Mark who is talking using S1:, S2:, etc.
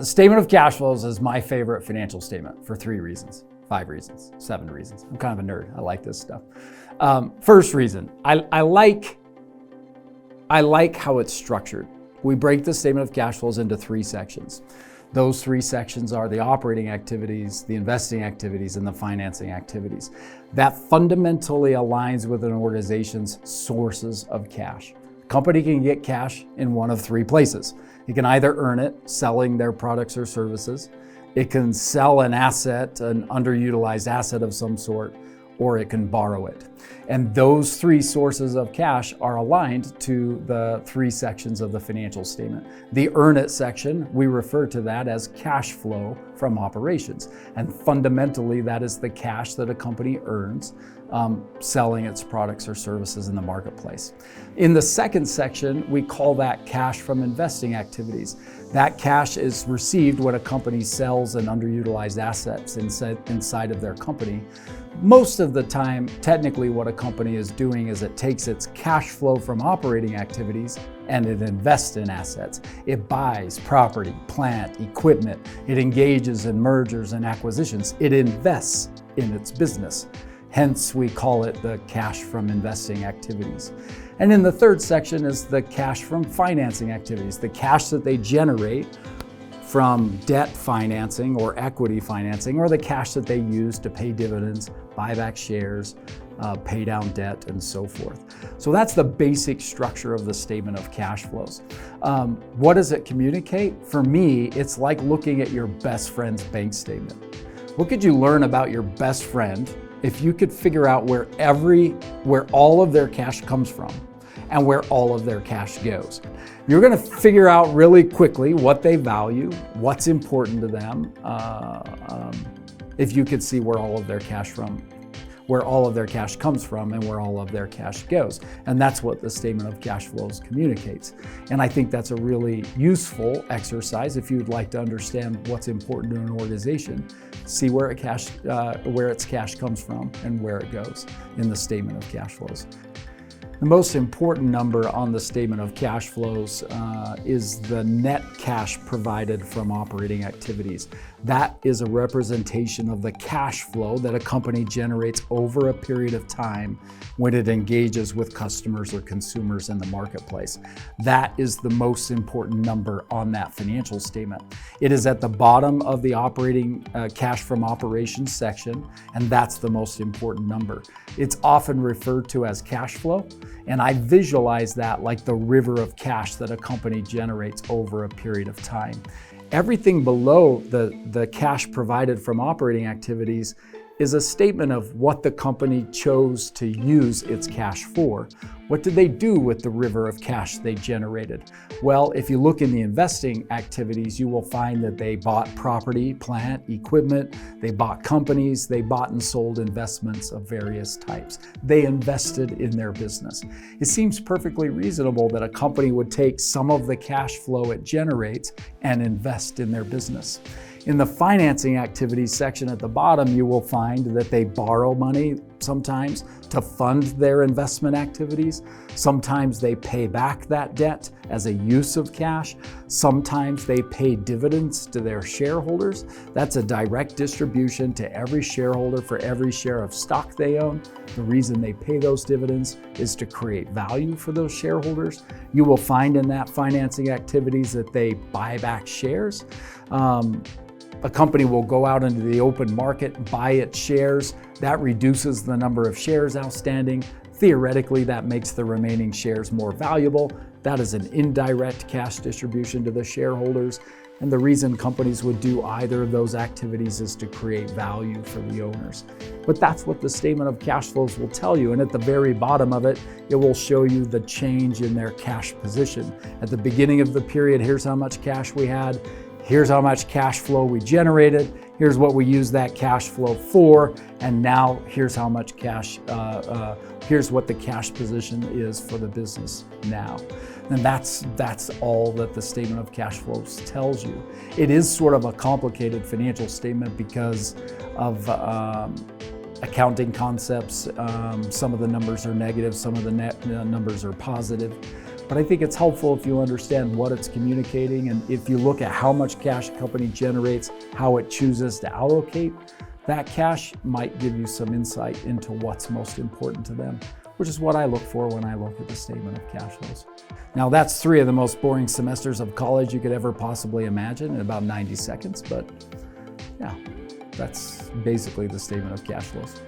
S1: The statement of cash flows is my favorite financial statement for 3 reasons, 5 reasons, 7 reasons. I'm kind of a nerd. I like this stuff. First reason, I like how it's structured. We break the statement of cash flows into 3 sections. Those 3 sections are the operating activities, the investing activities, and the financing activities. That fundamentally aligns with an organization's sources of cash. A company can get cash in one of 3 places. It can either earn it selling their products or services, it can sell an asset, an underutilized asset of some sort, or it can borrow it. And those 3 sources of cash are aligned to the 3 sections of the financial statement. The earn it section, we refer to that as cash flow from operations. And fundamentally, that is the cash that a company earns selling its products or services in the marketplace. In the second section, we call that cash from investing activities. That cash is received when a company sells an underutilized assets inside of their company. Most of the time, technically what a company is doing is it takes its cash flow from operating activities and it invests in assets. It buys property, plant, equipment. It engages in mergers and acquisitions. It invests in its business. Hence, we call it the cash from investing activities. And in the third section is the cash from financing activities, the cash that they generate from debt financing or equity financing, or the cash that they use to pay dividends, buy back shares, pay down debt, and so forth. So that's the basic structure of the statement of cash flows. What does it communicate? For me, it's like looking at your best friend's bank statement. What could you learn about your best friend if you could figure out where all of their cash comes from and where all of their cash goes? You're going to figure out really quickly what they value, what's important to them, if you could see where all of their cash comes from and where all of their cash goes. And that's what the statement of cash flows communicates. And I think that's a really useful exercise if you'd like to understand what's important to an organization. See where its cash comes from and where it goes in the statement of cash flows. The most important number on the statement of cash flows is the net cash provided from operating activities. That is a representation of the cash flow that a company generates over a period of time when it engages with customers or consumers in the marketplace. That is the most important number on that financial statement. It is at the bottom of the operating cash from operations section, and that's the most important number. It's often referred to as cash flow, and I visualize that like the river of cash that a company generates over a period of time. Everything below the cash provided from operating activities is a statement of what the company chose to use its cash for. What did they do with the river of cash they generated? Well, if you look in the investing activities, you will find that they bought property, plant, equipment, they bought companies, they bought and sold investments of various types. They invested in their business. It seems perfectly reasonable that a company would take some of the cash flow it generates and invest in their business. In the financing activities section at the bottom, you will find that they borrow money sometimes to fund their investment activities. Sometimes they pay back that debt as a use of cash. Sometimes they pay dividends to their shareholders. That's a direct distribution to every shareholder for every share of stock they own. The reason they pay those dividends is to create value for those shareholders. You will find in that financing activities that they buy back shares. A company will go out into the open market, buy its shares. That reduces the number of shares outstanding. Theoretically, that makes the remaining shares more valuable. That is an indirect cash distribution to the shareholders. And the reason companies would do either of those activities is to create value for the owners. But that's what the statement of cash flows will tell you. And at the very bottom of it, it will show you the change in their cash position. At the beginning of the period, here's how much cash we had. Here's how much cash flow we generated. Here's what we used that cash flow for. And now here's how much cash, here's what the cash position is for the business now. And that's all that the statement of cash flows tells you. It is sort of a complicated financial statement because of accounting concepts. Some of the numbers are negative, some of the numbers are positive. But I think it's helpful if you understand what it's communicating, and if you look at how much cash a company generates, how it chooses to allocate that cash might give you some insight into what's most important to them, which is what I look for when I look at the statement of cash flows. Now that's 3 of the most boring semesters of college you could ever possibly imagine in about 90 seconds, but yeah, that's basically the statement of cash flows.